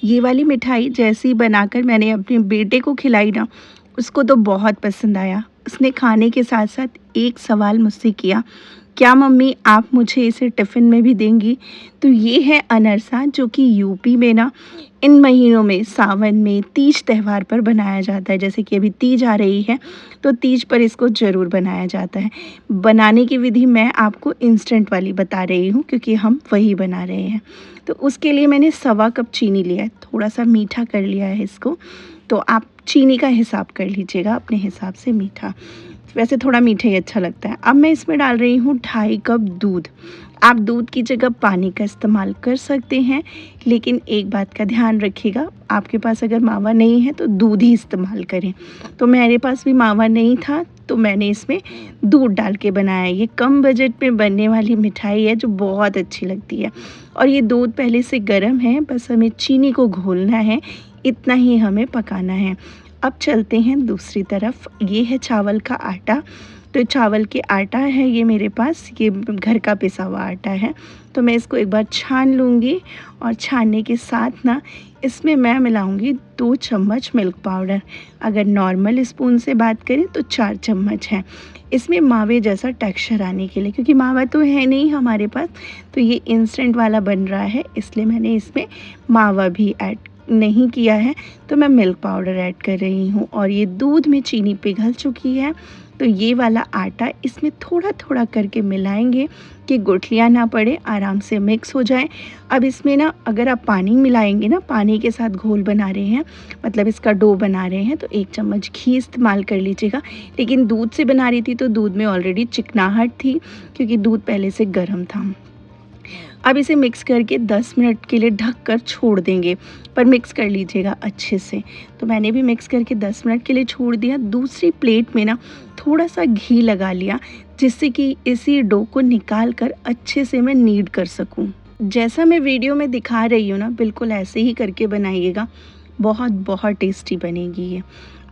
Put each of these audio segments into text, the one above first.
ये वाली मिठाई जैसे ही बनाकर मैंने अपने बेटे को खिलाई ना, उसको तो बहुत पसंद आया। उसने खाने के साथ साथ एक सवाल मुझसे किया, क्या मम्मी आप मुझे इसे टिफ़िन में भी देंगी? तो ये है अनरसा, जो कि यूपी में ना इन महीनों में सावन में तीज त्यौहार पर बनाया जाता है। जैसे कि अभी तीज आ रही है, तो तीज पर इसको ज़रूर बनाया जाता है। बनाने की विधि मैं आपको इंस्टेंट वाली बता रही हूँ, क्योंकि हम वही बना रहे हैं। तो उसके लिए मैंने सवा कप चीनी लिया है, थोड़ा-सा मीठा कर लिया है इसको। तो आप चीनी का हिसाब कर लीजिएगा, अपने हिसाब से मीठा। वैसे थोड़ा मीठा ही अच्छा लगता है। अब मैं इसमें डाल रही हूँ 2.5 कप दूध। आप दूध की जगह पानी का इस्तेमाल कर सकते हैं, लेकिन एक बात का ध्यान रखिएगा, आपके पास अगर मावा नहीं है तो दूध ही इस्तेमाल करें। तो मेरे पास भी मावा नहीं था, तो मैंने इसमें दूध डाल के बनाया। ये कम बजट में बनने वाली मिठाई है, जो बहुत अच्छी लगती है। और ये दूध पहले से गर्म है, बस हमें चीनी को घोलना है, इतना ही हमें पकाना है। अब चलते हैं दूसरी तरफ। ये है चावल का आटा। तो चावल के आटा है ये मेरे पास, ये घर का पिसा हुआ आटा है। तो मैं इसको एक बार छान लूँगी, और छानने के साथ ना इसमें मैं मिलाऊँगी 2 चम्मच मिल्क पाउडर। अगर नॉर्मल स्पून से बात करें तो 4 चम्मच है। इसमें मावे जैसा टेक्सचर आने के लिए, क्योंकि मावा तो है नहीं हमारे पास, तो ये इंस्टेंट वाला बन रहा है, इसलिए मैंने इसमें मावा भी ऐड नहीं किया है। तो मैं मिल्क पाउडर ऐड कर रही हूँ, और ये दूध में चीनी पिघल चुकी है। तो ये वाला आटा इसमें थोड़ा थोड़ा करके मिलाएंगे कि गुठलियाँ ना पड़े, आराम से मिक्स हो जाए। अब इसमें ना अगर आप पानी मिलाएंगे ना, पानी के साथ घोल बना रहे हैं, मतलब इसका डो बना रहे हैं, तो 1 चम्मच घी इस्तेमाल कर लीजिएगा। लेकिन दूध से बना रही थी तो दूध में ऑलरेडी चिकनाहट थी, क्योंकि दूध पहले से गर्म था। अब इसे मिक्स करके 10 मिनट के लिए ढक कर छोड़ देंगे, पर मिक्स कर लीजिएगा अच्छे से। तो मैंने भी मिक्स करके 10 मिनट के लिए छोड़ दिया। दूसरी प्लेट में ना थोड़ा सा घी लगा लिया, जिससे कि इसी डो को निकाल कर अच्छे से मैं नीड कर सकूं। जैसा मैं वीडियो में दिखा रही हूँ ना, बिल्कुल ऐसे ही करके बनाइएगा, बहुत बहुत टेस्टी बनेगी ये।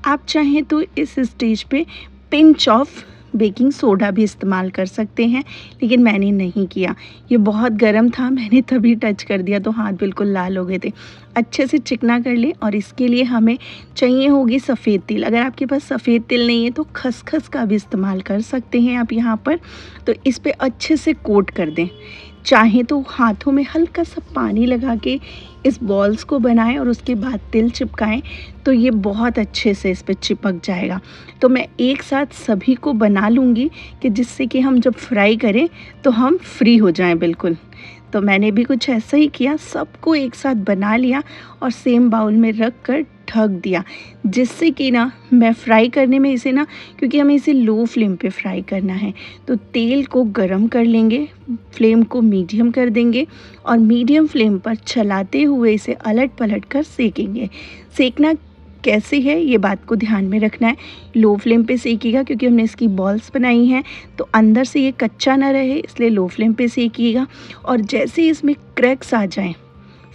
आप चाहें तो इस स्टेज पे पिंच ऑफ बेकिंग सोडा भी इस्तेमाल कर सकते हैं, लेकिन मैंने नहीं किया। ये बहुत गर्म था, मैंने तभी टच कर दिया तो हाथ बिल्कुल लाल हो गए थे। अच्छे से चिकना कर लें, और इसके लिए हमें चाहिए होगी सफ़ेद तिल। अगर आपके पास सफ़ेद तिल नहीं है तो खसखस का भी इस्तेमाल कर सकते हैं आप यहाँ पर। तो इस पे अच्छे से कोट कर दें। चाहे तो हाथों में हल्का सा पानी लगा के इस बॉल्स को बनाएं, और उसके बाद तिल चिपकाएं, तो ये बहुत अच्छे से इस पे चिपक जाएगा। तो मैं एक साथ सभी को बना लूँगी, कि जिससे कि हम जब फ्राई करें तो हम फ्री हो जाएं बिल्कुल। तो मैंने भी कुछ ऐसा ही किया, सबको एक साथ बना लिया और सेम बाउल में रख कर ढक दिया, जिससे कि ना मैं फ्राई करने में इसे ना, क्योंकि हमें इसे लो फ्लेम पे फ्राई करना है, तो तेल को गरम कर लेंगे, फ्लेम को मीडियम कर देंगे, और मीडियम फ्लेम पर चलाते हुए इसे अलट पलट कर सेकेंगे। सेकना कैसे है ये बात को ध्यान में रखना है। लो फ्लेम पे सेकिएगा, क्योंकि हमने इसकी बॉल्स बनाई हैं, तो अंदर से ये कच्चा ना रहे, इसलिए लो फ्लेम पे सेकिएगा। और जैसे ही इसमें क्रैक्स आ जाएं,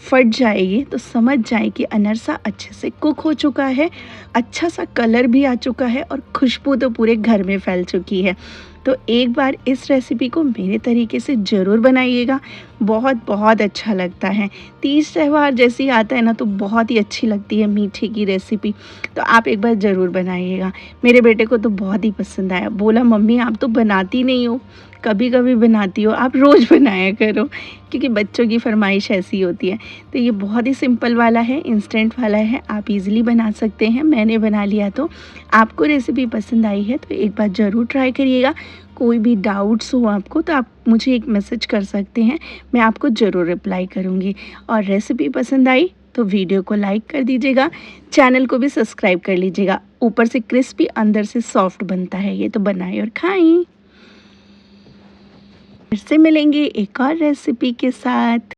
फट जाएगी, तो समझ जाएं कि अनरसा अच्छे से कुक हो चुका है, अच्छा सा कलर भी आ चुका है, और खुशबू तो पूरे घर में फैल चुकी है। तो एक बार इस रेसिपी को मेरे तरीके से ज़रूर बनाइएगा, बहुत बहुत अच्छा लगता है। तीज त्यौहार जैसे ही आता है ना, तो बहुत ही अच्छी लगती है मीठे की रेसिपी। तो आप एक बार ज़रूर बनाइएगा। मेरे बेटे को तो बहुत ही पसंद आया, बोला मम्मी आप तो बनाती नहीं हो, कभी कभी बनाती हो, आप रोज़ बनाया करो, क्योंकि बच्चों की फरमाइश ऐसी होती है। तो ये बहुत ही सिंपल वाला है, इंस्टेंट वाला है, आप इजीली बना सकते हैं। मैंने बना लिया। तो आपको रेसिपी पसंद आई है तो एक बार ज़रूर ट्राई करिएगा। कोई भी डाउट्स हो आपको तो आप मुझे एक मैसेज कर सकते हैं, मैं आपको ज़रूर रिप्लाई करूँगी। और रेसिपी पसंद आई तो वीडियो को लाइक कर दीजिएगा, चैनल को भी सब्सक्राइब कर लीजिएगा। ऊपर से क्रिस्पी, अंदर से सॉफ्ट बनता है ये, तो बनाएं और खाएं। फिर से मिलेंगे एक और रेसिपी के साथ।